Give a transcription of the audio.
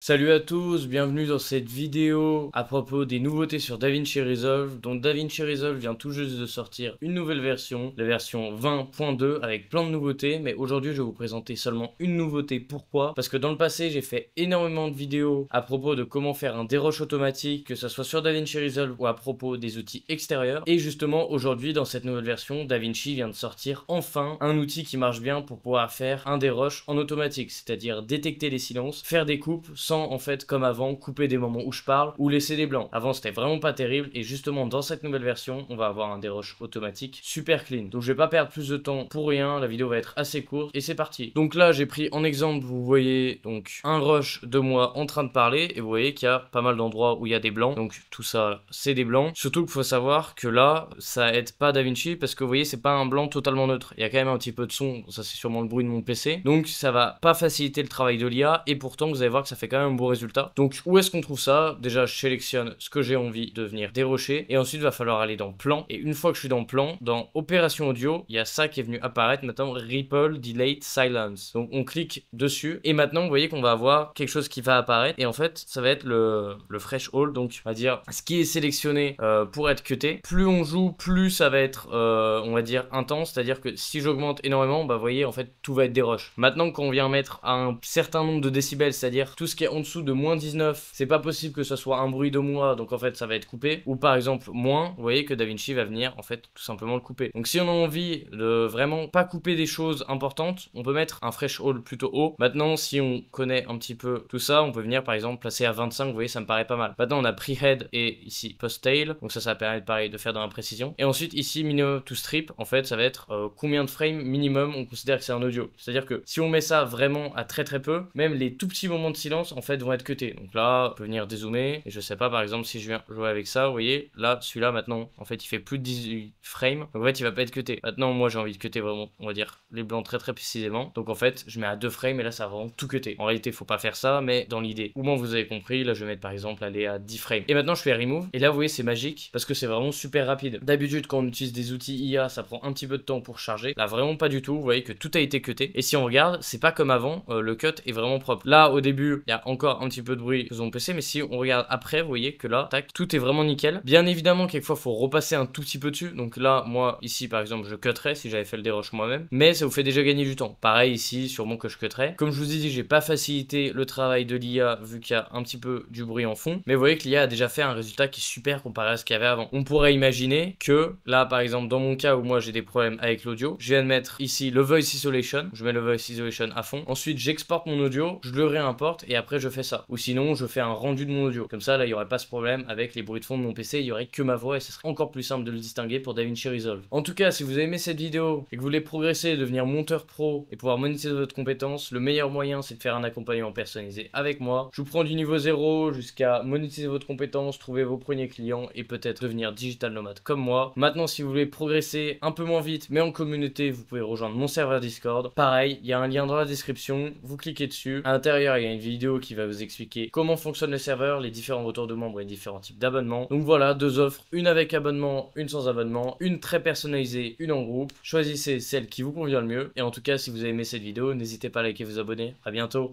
Salut à tous, bienvenue dans cette vidéo à propos des nouveautés sur DaVinci Resolve. Donc DaVinci Resolve vient tout juste de sortir une nouvelle version, la version 20.2 avec plein de nouveautés. Mais aujourd'hui je vais vous présenter seulement une nouveauté. Pourquoi? Parce que dans le passé j'ai fait énormément de vidéos à propos de comment faire un déroche automatique, que ce soit sur DaVinci Resolve ou à propos des outils extérieurs. Et justement aujourd'hui dans cette nouvelle version, DaVinci vient de sortir enfin un outil qui marche bien pour pouvoir faire un déroche en automatique, c'est-à-dire détecter les silences, faire des coupes sans en fait comme avant couper des moments où je parle ou laisser des blancs. Avant c'était vraiment pas terrible et justement dans cette nouvelle version on va avoir un déroche automatique super clean. Donc je vais pas perdre plus de temps pour rien, la vidéo va être assez courte et c'est parti. Donc là j'ai pris en exemple, vous voyez donc un rush de moi en train de parler et vous voyez qu'il y a pas mal d'endroits où il y a des blancs, donc tout ça c'est des blancs. Surtout qu'il faut savoir que là ça aide pas DaVinci parce que vous voyez c'est pas un blanc totalement neutre, il y a quand même un petit peu de son, ça c'est sûrement le bruit de mon PC, donc ça va pas faciliter le travail de l'IA et pourtant vous allez voir que ça fait quand même un bon résultat. Donc où est-ce qu'on trouve ça? Déjà je sélectionne ce que j'ai envie de venir dérocher et ensuite il va falloir aller dans plan, et une fois que je suis dans plan, dans opération audio, il y a ça qui est venu apparaître maintenant, Ripple Delayed Silence. Donc on clique dessus et maintenant vous voyez qu'on va avoir quelque chose qui va apparaître et en fait ça va être le threshold, donc on va dire ce qui est sélectionné pour être cuté. Plus on joue, plus ça va être on va dire intense, c'est-à-dire que si j'augmente énormément, bah vous voyez en fait tout va être des rushs. Maintenant quand on vient mettre un certain nombre de décibels, c'est-à-dire tout ce qui est en dessous de moins 19, c'est pas possible que ce soit un bruit de moi, donc en fait ça va être coupé. Ou par exemple moins, vous voyez que DaVinci va venir en fait tout simplement le couper. Donc si on a envie de vraiment pas couper des choses importantes, on peut mettre un threshold plutôt haut. Maintenant si on connaît un petit peu tout ça, on peut venir par exemple placer à 25, vous voyez ça me paraît pas mal. Maintenant on a pre-head et ici post-tail, donc ça permet pareil de faire dans la précision. Et ensuite ici minimum to strip, en fait ça va être combien de frames minimum on considère que c'est un audio. C'est-à-dire que si on met ça vraiment à très peu, même les tout petits moments de silence en fait vont être cutés. Donc là on peut venir dézoomer et je sais pas, par exemple si je viens jouer avec ça, vous voyez là celui-là maintenant en fait il fait plus de 18 frames, donc en fait il va pas être cuté. Maintenant moi j'ai envie de cuter vraiment, on va dire les blancs très précisément, donc en fait je mets à 2 frames et là ça va vraiment tout cuter. En réalité faut pas faire ça, mais dans l'idée, au moins vous avez compris, là je vais mettre par exemple aller à 10 frames. Et maintenant je fais remove et là vous voyez c'est magique parce que c'est vraiment super rapide. D'habitude quand on utilise des outils IA ça prend un petit peu de temps pour charger, là vraiment pas du tout, vous voyez que tout a été cuté. Et si on regarde c'est pas comme avant, le cut est vraiment propre. Là au début il y a encore un petit peu de bruit sur mon PC, mais si on regarde après vous voyez que là tac tout est vraiment nickel. Bien évidemment quelquefois faut repasser un tout petit peu dessus, donc là moi ici par exemple je cutterais si j'avais fait le déroche moi-même, mais ça vous fait déjà gagner du temps. Pareil ici sûrement que je cutterais. Comme je vous ai dit j'ai pas facilité le travail de l'IA vu qu'il y a un petit peu du bruit en fond, mais vous voyez que l'IA a déjà fait un résultat qui est super comparé à ce qu'il y avait avant. On pourrait imaginer que là par exemple dans mon cas où moi j'ai des problèmes avec l'audio, je viens de mettre ici le voice isolation, je mets le voice isolation à fond, ensuite j'exporte mon audio, je le réimporte et après je fais ça. Ou sinon je fais un rendu de mon audio. Comme ça là il n'y aurait pas ce problème avec les bruits de fond de mon PC, il y aurait que ma voix et ce serait encore plus simple de le distinguer pour DaVinci Resolve. En tout cas si vous avez aimé cette vidéo et que vous voulez progresser, devenir monteur pro et pouvoir monétiser votre compétence, le meilleur moyen c'est de faire un accompagnement personnalisé avec moi. Je vous prends du niveau 0 jusqu'à monétiser votre compétence, trouver vos premiers clients et peut-être devenir digital nomade comme moi. Maintenant si vous voulez progresser un peu moins vite mais en communauté, vous pouvez rejoindre mon serveur Discord. Pareil, il y a un lien dans la description, vous cliquez dessus. À l'intérieur il y a une vidéo qui va vous expliquer comment fonctionne le serveur, les différents retours de membres et les différents types d'abonnements. Donc voilà, deux offres, une avec abonnement, une sans abonnement, une très personnalisée, une en groupe. Choisissez celle qui vous convient le mieux. Et en tout cas si vous avez aimé cette vidéo, n'hésitez pas à liker et vous abonner. À bientôt.